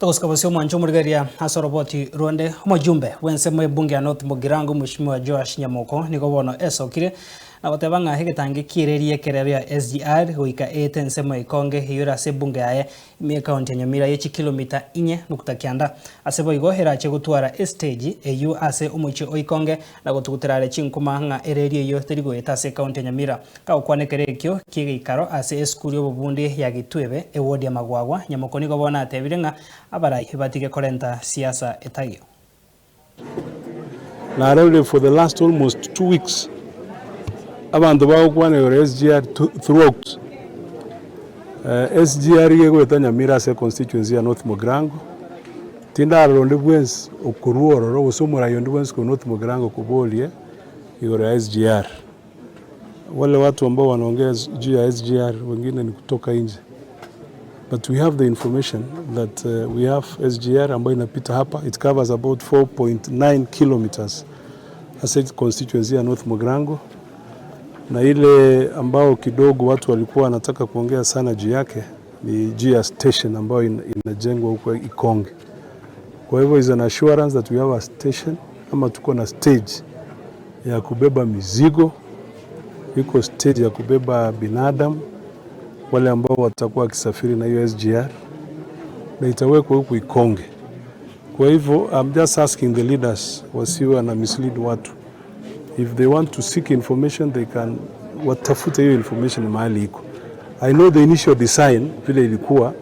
Toskabasio mwancho murigeria asoroboti Rwande mujumbe wense mwe bunge ya North Mugirango Mheshimiwa Joash Nyamoko niko bono esokire na gotebanga hegetange kirerie kerero ya SGR goika etense mwe ikonge hiyura se bunge yae mi county Nyamira yechi kilomita 4.9 asebo igo herache gutwara stage eyu ase umuchi oikonge na gotuguterare chinkuma nga ererie yo terigo etase county Nyamira ka okwanekerekyo kigikaro ase eskuri obubundi ya Gitwebe ewodi ya Magwagwa Nyamoko niko bona atebirenga abarai batige korenta siasa etagio. Na for the last almost 2 weeks abantu baokwane SGR throughout SGR yego etanyamira se constituency ya North Mugirango tinda ronde bwens okuruoro ro usomura yonde bwens ko North Mugirango kubolie yore SGR wale watu ambao wanaongea juu ya SGR wengine ni kutoka nje. But we have the information that we have SGR ambayo inapita hapa. It covers about 4.9 kilometers as a constituency ya North Mugirango. Na ile ambao kidogo watu walikuwa wanataka kuongea sana juu yake ni juu ya station ambayo inajengwa huko Ikonge. Kwa hivyo is an assurance that we have a station ama tuko na stage ya kubeba mizigo, iko stage ya kubeba binadamu wale ambao watakuwa kisafiri na hiyo SGR na itawekwa huko Ikonge. Kwa hivyo I'm just asking the leaders wasiwe na mislead watu. If they want to seek information they can watafute hiyo information mahali iko. I know the initial design vile ilikuwa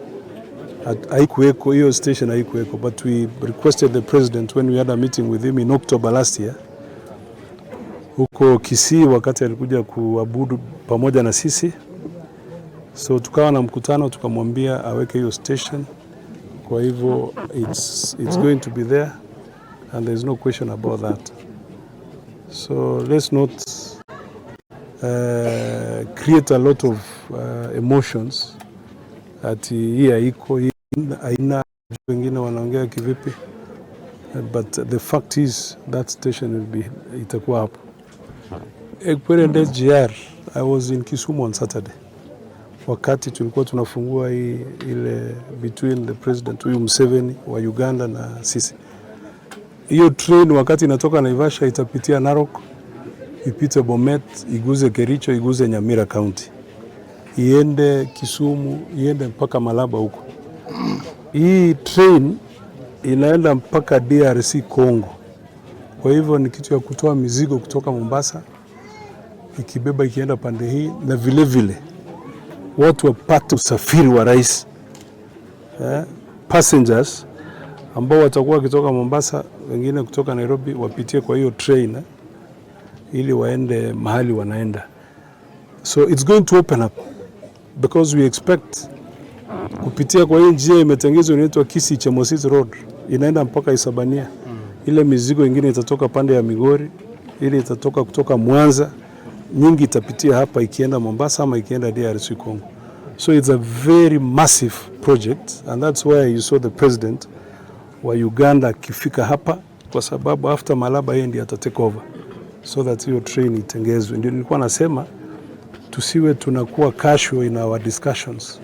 haikuweko hiyo station haikuweko, but we requested the president when we had a meeting with him in October last year huko Kisii wakati alikuja kuabudu pamoja na sisi. So tukawa na mkutano tukamwambia aweke hiyo station. Kwa hivyo it's going to be there and there's no question about that. So let's not create a lot of emotions ati hii haiko hii haina wengine wanaongea kivipi, but the fact is that station will be itakuwa hapo. Ekpere SGR, I was in Kisumu on Saturday wakati tulikuwa tunafungua ile between the president huyu Museveni wa Uganda na sisi. Hiyo train wakati inatoka Naivasha itapitia Narok, ipite Bomet, iguze Kericho, iguze Nyamira County, iende Kisumu, iende mpaka Malaba huko. Hii train inaenda mpaka DRC Congo. Kwa hivyo ni kitu ya kutoa mizigo kutoka Mombasa ikibeba ikienda pande hii, na vile vile watu wapate usafiri wa rais. Passengers ambao watakuwa kutoka Mombasa, wengine kutoka Nairobi wapitie kwa hiyo train ili waende mahali wanaenda. So it's going to open up because we expect kupitia kwa hii njia imetengezwa inaitwa Kisii Chemosit Road inaenda mpaka Isabania. Ile mizigo ingine itatoka pande ya Migori, ile itatoka kutoka Mwanza, nyingi itapitia hapa ikienda Mombasa ama ikienda DRC Congo. So it's a very massive project and that's why you saw the president wa Uganda kifika hapa, kwa sababu after Malaba yeye ndiye atatake over so that hiyo train itengezwe. Ndio nilikuwa nasema tusiwe tunakuwa casual in our discussions.